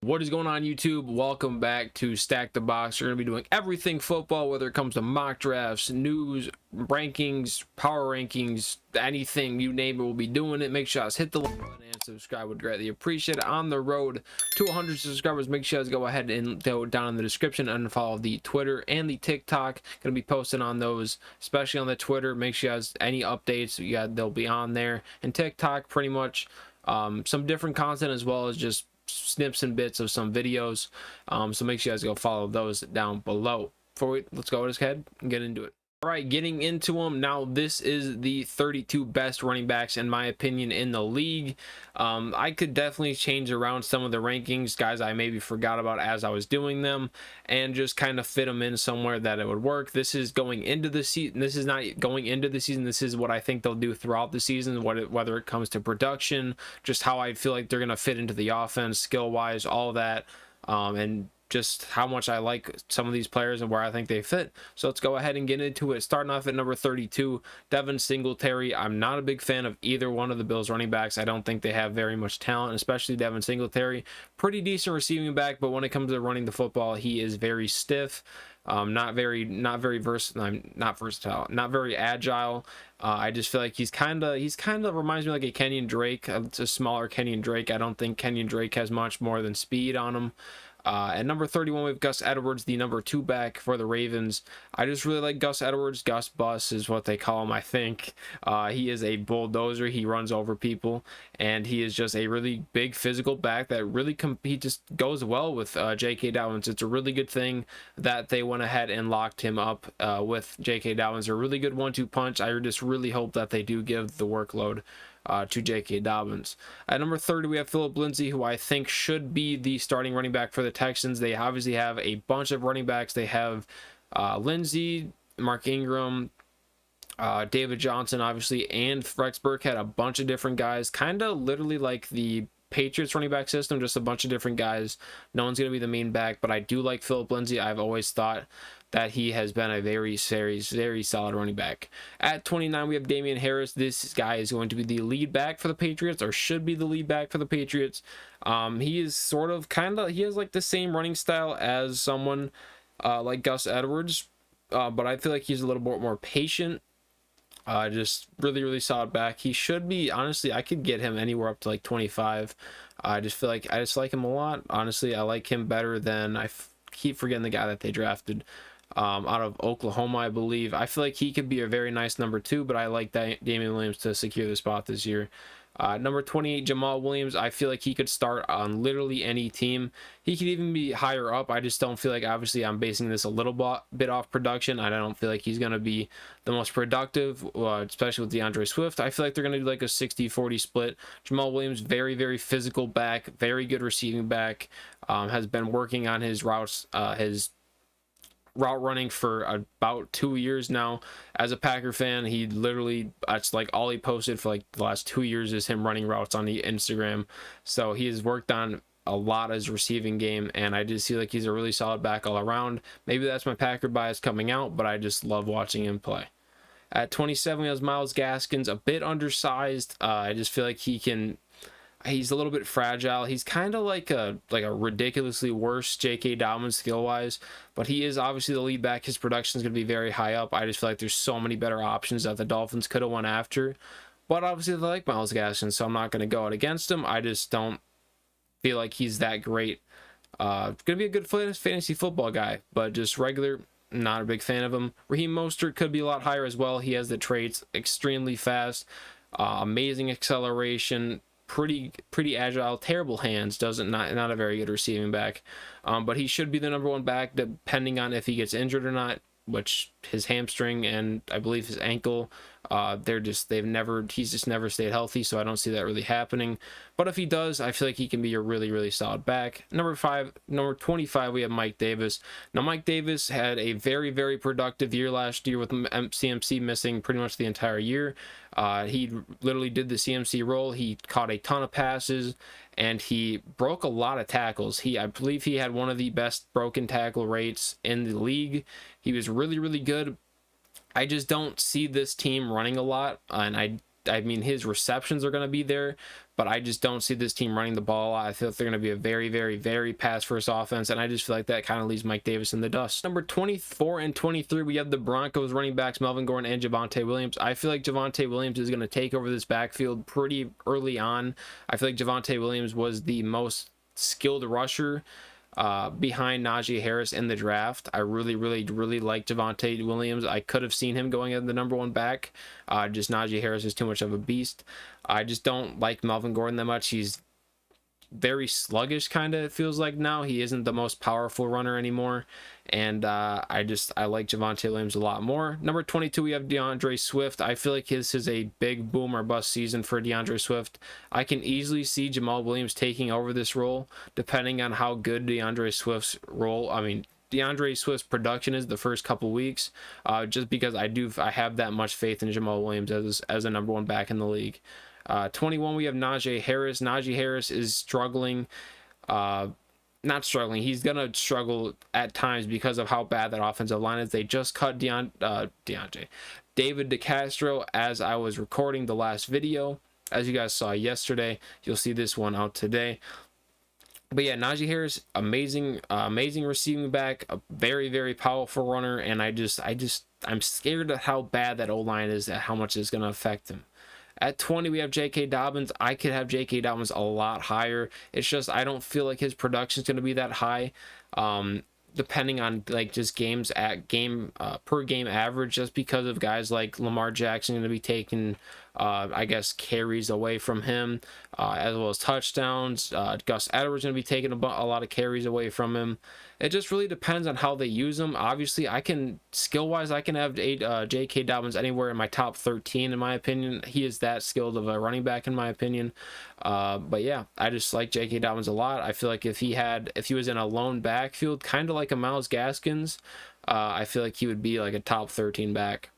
What is going on, YouTube? Welcome back to Stack the Box. We're going to be doing everything football, whether it comes to mock drafts, news, rankings, power rankings, anything you name it, we'll be doing it. Make sure you hit the like button and subscribe. Would greatly appreciate it. On the road to 100 subscribers, make sure you go ahead and go down in the description and follow the Twitter and the TikTok. Going to be posting on those, especially on the Twitter. Make sure you have any updates, they'll be on there. And TikTok, pretty much some different content as well as just snips and bits of some videos, so make sure you guys go follow those down below. Let's go ahead and get into it. All right, getting into them now. This is the 32 best running backs in my opinion in the league. I could definitely change around some of the rankings, guys I maybe forgot about as I was doing them, and just kind of fit them in somewhere that it would work. This is going into the season. This is not going into the season. This is what I think they'll do throughout the season, whether it comes to production, just how I feel like they're going to fit into the offense, skill wise, all that, and just how much I like some of these players and where I think they fit. So let's go ahead and get into it. Starting off at number 32, Devin Singletary. I'm not a big fan of either one of the Bills running backs. I don't think they have very much talent, especially Devin Singletary. Pretty decent receiving back, but when it comes to running the football, he is very stiff. Not very versatile, not very agile. I just feel like he's kind of reminds me like a Kenyon Drake. It's a smaller Kenyon Drake. I don't think Kenyon Drake has much more than speed on him. At number 31, we have Gus Edwards, the number 2 back for the Ravens. I just really like Gus Edwards. Gus Bus is what they call him, I think. He is a bulldozer. He runs over people, and he is just a really big physical back that really he just goes well with J.K. Dobbins. It's a really good thing that they went ahead and locked him up with J.K. Dobbins. A really good 1-2 punch. I just really hope that they do give the workload to J.K. Dobbins. At number 30, we have Phillip Lindsay, who I think should be the starting running back for the Texans. They obviously have a bunch of running backs. They have Lindsay, Mark Ingram, David Johnson, obviously, and Rex Burkhead, a bunch of different guys, kind of literally like the Patriots running back system, just a bunch of different guys. No one's going to be the main back, but I do like Phillip Lindsay. I've always thought that he has been a very solid running back. At 29, we have Damian Harris. This guy is going to be the lead back for the Patriots, or should be the lead back for the Patriots. He is sort of he has like the same running style as someone like Gus Edwards, but I feel like he's a little bit more patient. Just really solid back. He should be, honestly, I could get him anywhere up to like 25. I just feel like I just like him a lot. Honestly, I like him better than keep forgetting the guy that they drafted out of Oklahoma, I believe. I feel like he could be a very nice number 2, but I like Damian Williams to secure the spot this year. Number 28, Jamal Williams. I feel like he could start on literally any team. He could even be higher up. I just don't feel like, obviously, I'm basing this a little bit off production. I don't feel like he's going to be the most productive, especially with DeAndre Swift. I feel like they're going to do like a 60-40 split. Jamal Williams, very physical back, very good receiving back, has been working on his routes, his route running for about 2 years now. As a Packer fan, he literally, that's like all he posted for like the last 2 years is him running routes on the Instagram. So he has worked on a lot of his receiving game, and I just feel like he's a really solid back all around. Maybe that's my Packer bias coming out, but I just love watching him play. At 27, we have Myles Gaskins, a bit undersized. I just feel like he's a little bit fragile. He's kind of like a ridiculously worse J.K. Dobbins skill-wise, but he is obviously the lead back. His production is going to be very high up. I just feel like there's so many better options that the Dolphins could have went after, but obviously they like Myles Gaskins, so I'm not going to go out against him. I just don't feel like he's that great. Going to be a good fantasy football guy, but just regular, not a big fan of him. Raheem Mostert could be a lot higher as well. He has the traits: extremely fast, amazing acceleration, pretty agile, terrible hands, not a very good receiving back, but he should be the number 1 back depending on if he gets injured or not, which his hamstring and I believe his ankle, he's just never stayed healthy, so I don't see that really happening. But if he does, I feel like he can be a really solid back. Number 25, we have Mike Davis. Now, Mike Davis had a very productive year last year with CMC missing pretty much the entire year. He literally did the CMC role. He caught a ton of passes, and he broke a lot of tackles. I believe he had one of the best broken tackle rates in the league. He was really good. I just don't see this team running a lot, and I I mean, his receptions are going to be there, but I just don't see this team running the ball. I feel like they're going to be a very, very, very pass-first offense, and I just feel like that kind of leaves Mike Davis in the dust. Number 24 and 23, we have the Broncos running backs Melvin Gordon and Javonte Williams. I feel like Javonte Williams is going to take over this backfield pretty early on. I feel like Javonte Williams was the most skilled rusher behind Najee Harris in the draft. I really like Javonte Williams. I could have seen him going at the number 1 back. Just Najee Harris is too much of a beast. I just don't like Melvin Gordon that much. He's very sluggish, kind of, it feels like now. He isn't the most powerful runner anymore, and I like Javonte Williams a lot more. Number 22, we have DeAndre Swift. I feel like this is a big boom or bust season for DeAndre Swift. I can easily see Jamal Williams taking over this role, depending on how good DeAndre Swift's DeAndre Swift's production is the first couple weeks, just because I have that much faith in Jamal Williams as a number 1 back in the league. 21, we have Najee Harris. Najee Harris is struggling. Not struggling. He's going to struggle at times because of how bad that offensive line is. They just cut David DeCastro as I was recording the last video. As you guys saw yesterday, you'll see this one out today. But yeah, Najee Harris, amazing receiving back, a very, very powerful runner, and I'm scared of how bad that O-line is, at how much it's going to affect him. At 20, we have J.K. Dobbins. I could have J.K. Dobbins a lot higher. It's just I don't feel like his production is going to be that high, depending on like just per game average, just because of guys like Lamar Jackson going to be taking I guess carries away from him, as well as touchdowns. Gus Edwards going to be taking a lot of carries away from him. It just really depends on how they use him. Obviously, skill-wise, I can have J.K. Dobbins anywhere in my top 13, in my opinion. He is that skilled of a running back, in my opinion. But yeah, I just like J.K. Dobbins a lot. I feel like if he was in a lone backfield, kind of like a Myles Gaskins, I feel like he would be like a top 13 back.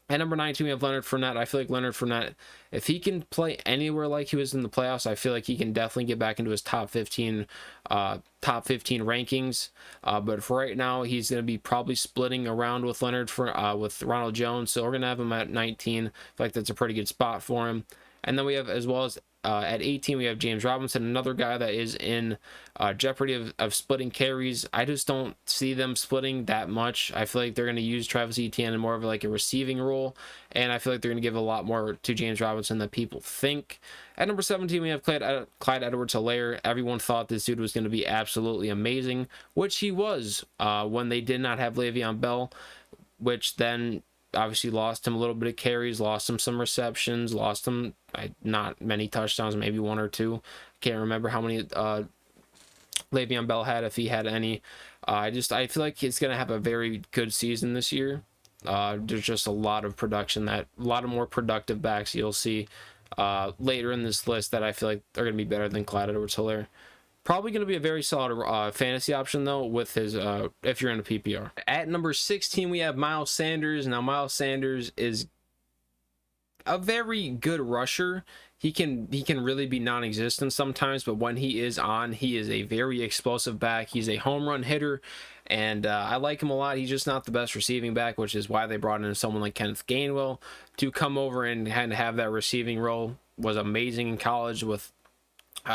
At number 19, we have Leonard Fournette. I feel like Leonard Fournette, if he can play anywhere like he was in the playoffs, I feel like he can definitely get back into his top 15 rankings. But for right now, he's going to be probably splitting around with with Ronald Jones. So we're going to have him at 19. I feel like that's a pretty good spot for him. And then we have, as well as at 18, we have James Robinson, another guy that is in jeopardy of splitting carries. I just don't see them splitting that much. I feel like they're going to use Travis Etienne in more of like a receiving role, and I feel like they're going to give a lot more to James Robinson than people think. At number 17, we have Clyde Edwards-Helaire. Everyone thought this dude was going to be absolutely amazing, which he was when they did not have Le'Veon Bell, which then obviously lost him a little bit of carries, lost him some receptions, lost him not many touchdowns, maybe 1 or 2. Can't remember how many Le'Veon Bell had, if he had any. I feel like he's gonna have a very good season this year. There's just a lot of production, a lot of more productive backs you'll see later in this list that I feel like are gonna be better than Clyde Edwards-Helaire. Probably going to be a very solid fantasy option, though, with his if you're in a PPR. At number 16, we have Miles Sanders. Now, Miles Sanders is a very good rusher. He can really be non-existent sometimes, but when he is on, he is a very explosive back. He's a home run hitter, and I like him a lot. He's just not the best receiving back, which is why they brought in someone like Kenneth Gainwell to come over and have that receiving role. Was amazing in college with.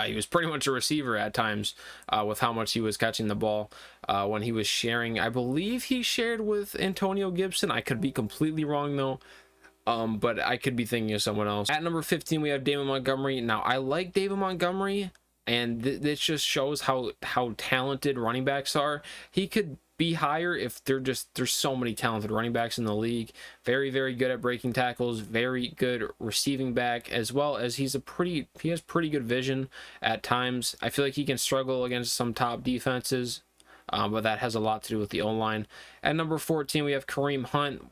He was pretty much a receiver at times with how much he was catching the ball when he was sharing. I believe he shared with Antonio Gibson. I could be completely wrong, though, but I could be thinking of someone else. At number 15, we have David Montgomery. Now, I like David Montgomery, and this just shows how talented running backs are. He could be higher if there's so many talented running backs in the league. Very, very good at breaking tackles, very good receiving back, as well as he has pretty good vision at times. I feel like he can struggle against some top defenses, but that has a lot to do with the O-line. At number 14, we have Kareem Hunt.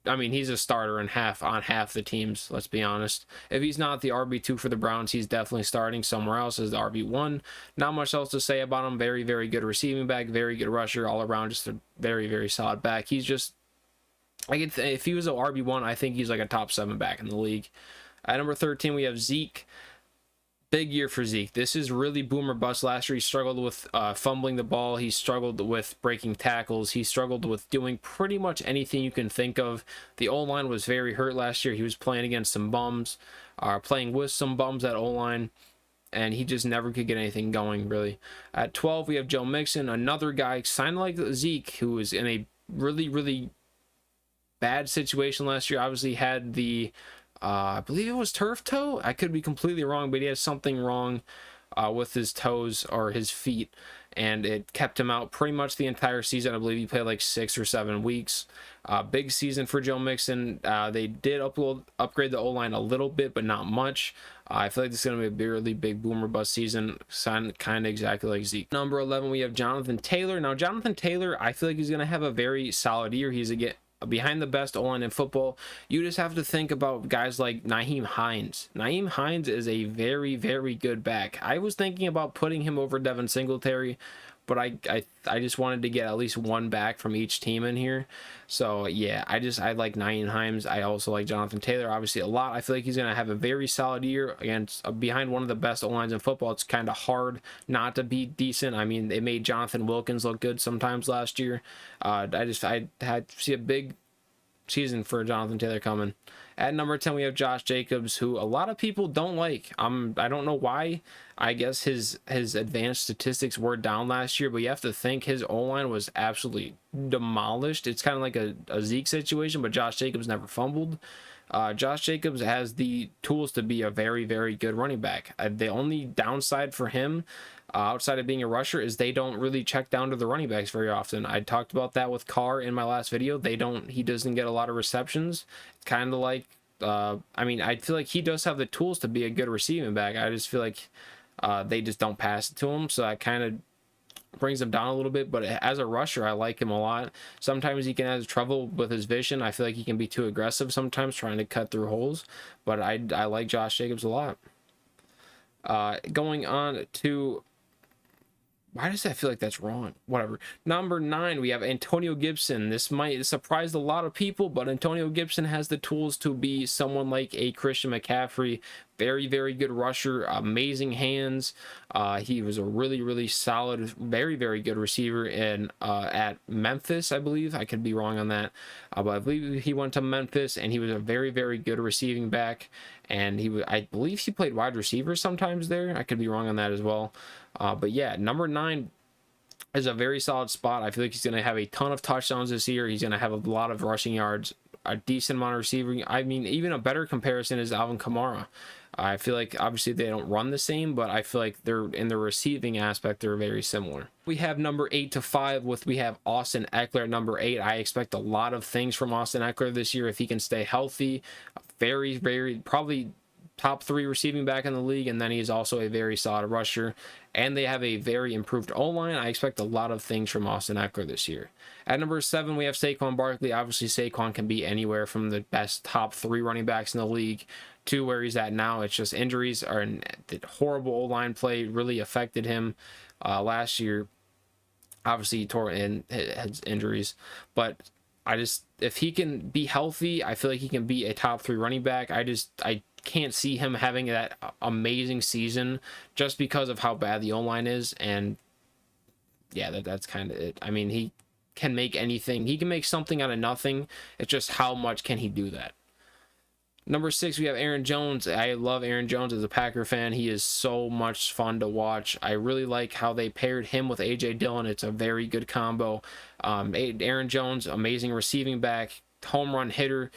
He's a starter on half the teams, let's be honest. If he's not the RB2 for the Browns, he's definitely starting somewhere else as the RB1. Not much else to say about him. Very, very good receiving back, very good rusher, all around just a very, very solid back. He's just, if he was an RB1, I think he's like a top 7 back in the league. At number 13, we have Zeke. big year for Zeke. This is really boomer bust. Last year he struggled with fumbling the ball. He struggled with breaking tackles. He struggled with doing pretty much anything you can think of. The O-line was very hurt last year. He was playing against some bums, playing with some bums at O-line, and he just never could get anything going, really. At 12, we have Joe Mixon, another guy signed like Zeke, who was in a really, really bad situation last year. Obviously had the I believe it was turf toe. I could be completely wrong, but he has something wrong with his toes or his feet, and it kept him out pretty much the entire season. I believe he played like 6 or 7 weeks. Big season for Joe Mixon. They did upgrade the O-line a little bit, but not much. I feel like this is going to be a really big boomer bust season, kind of exactly like Zeke. Number 11, we have Jonathan Taylor. Now, Jonathan Taylor, I feel like he's going to have a very solid year. He's behind the best O-line in football. You just have to think about guys like Nyheim Hines. Nyheim Hines is a very, very good back. I was thinking about putting him over Devin Singletary, but I just wanted to get at least one back from each team in here. So yeah, I like Nyheim Hines. I also like Jonathan Taylor obviously a lot. I feel like he's going to have a very solid year against behind one of the best O-lines in football. It's kind of hard not to be decent. I mean, they made Jonathan Wilkins look good sometimes last year. I had to see a big season for Jonathan Taylor coming. At number 10, we have Josh Jacobs, who a lot of people don't like. I don't know why. I guess his advanced statistics were down last year, but you have to think his O-line was absolutely demolished. It's kind of like a Zeke situation, but Josh Jacobs never fumbled. Josh Jacobs has the tools to be a very, very good running back. The only downside for him, outside of being a rusher, is they don't really check down to the running backs very often. I talked about that with Carr in my last video. He doesn't get a lot of receptions. It's kind of like, I mean, I feel like he does have the tools to be a good receiving back. I just feel like they just don't pass it to him. So that kind of brings him down a little bit, but as a rusher, I like him a lot. Sometimes he can have trouble with his vision. I feel like he can be too aggressive sometimes trying to cut through holes, but I like Josh Jacobs a lot. Going on to, why does that feel like that's wrong? Whatever. Number 9, we have Antonio Gibson. This might surprise a lot of people, but Antonio Gibson has the tools to be someone like a Christian McCaffrey. Very, very good rusher, amazing hands. He was a really, really solid, very, very good receiver at Memphis, I believe. I could be wrong on that, but I believe he went to Memphis, and he was a very, very good receiving back. And I believe he played wide receiver sometimes there. I could be wrong on that as well. But yeah, number 9 is a very solid spot. I feel like he's going to have a ton of touchdowns this year. He's going to have a lot of rushing yards, a decent amount of receiving. I mean, even a better comparison is Alvin Kamara. I feel like obviously they don't run the same, but I feel like they're in the receiving aspect, they're very similar. We have number 8 to 5 we have Austin Ekeler at number 8. I expect a lot of things from Austin Ekeler this year if he can stay healthy. Very, very probably top 3 receiving back in the league, and then he's also a very solid rusher, and they have a very improved O-line. I expect a lot of things from Austin Ekeler this year. At number 7, we have Saquon Barkley. Obviously, Saquon can be anywhere from the best top 3 running backs in the league to where he's at now. It's just injuries the horrible O-line play really affected him last year. Obviously, he tore in his injuries, but if he can be healthy, I feel like he can be a top 3 running back. I can't see him having that amazing season just because of how bad the O-line is. And yeah, that's kind of it. I mean, he can make anything. He can make something out of nothing. It's just how much can he do that? Number 6, we have Aaron Jones. I love Aaron Jones as a Packer fan. He is so much fun to watch. I really like how they paired him with A.J. Dillon. It's a very good combo. Aaron Jones, amazing receiving back, home run hitter.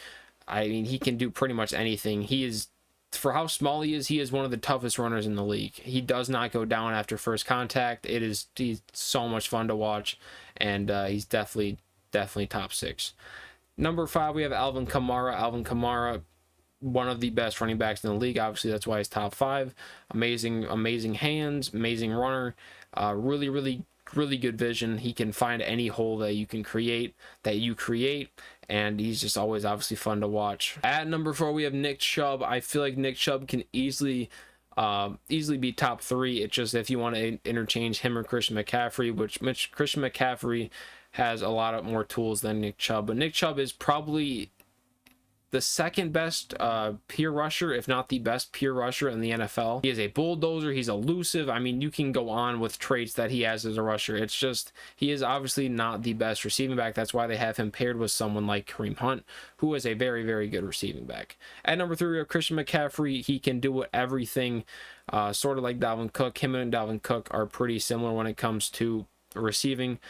I mean, he can do pretty much anything. He is, for how small he is one of the toughest runners in the league. He does not go down after first contact. He's so much fun to watch, and he's definitely top 6. Number 5, we have Alvin Kamara. Alvin Kamara, one of the best running backs in the league. Obviously, that's why he's top 5. Amazing hands, amazing runner, really, really, really good vision. He can find any hole that you create, and he's just always obviously fun to watch. At number 4, we have Nick Chubb. I feel like Nick Chubb can easily be top 3. It's just if you want to interchange him or Christian McCaffrey, which Christian McCaffrey has a lot more tools than Nick Chubb, but Nick Chubb is probably the second best pure rusher, if not the best pure rusher in the NFL. He is a bulldozer. He's elusive. I mean, you can go on with traits that he has as a rusher. It's just, he is obviously not the best receiving back. That's why they have him paired with someone like Kareem Hunt, who is a very, very good receiving back. At number 3, we have Christian McCaffrey. He can do everything, sort of like Dalvin Cook. Him and Dalvin Cook are pretty similar when it comes to receiving.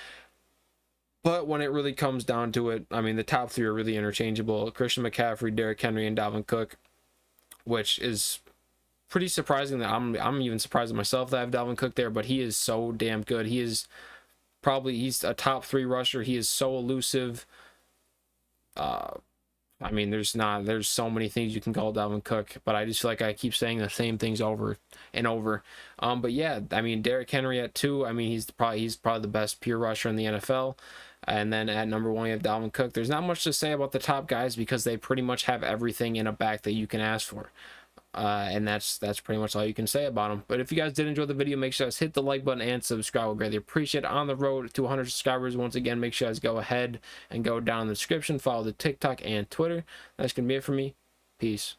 But when it really comes down to it, I mean, the top 3 are really interchangeable. Christian McCaffrey, Derrick Henry, and Dalvin Cook, which is pretty surprising that I'm even surprised at myself that I have Dalvin Cook there, but he is so damn good. He's a top 3 rusher. He is so elusive. I mean, there's so many things you can call Dalvin Cook, but I just feel like I keep saying the same things over and over. But yeah, I mean, Derrick Henry at 2, I mean, he's probably the best pure rusher in the NFL. And then at number 1, you have Dalvin Cook. There's not much to say about the top guys because they pretty much have everything in a back that you can ask for. And that's pretty much all you can say about them. But if you guys did enjoy the video, make sure to hit the like button and subscribe. We'll greatly appreciate it. On the road to 100 subscribers. Once again, make sure you guys go ahead and go down in the description. Follow the TikTok and Twitter. That's going to be it for me. Peace.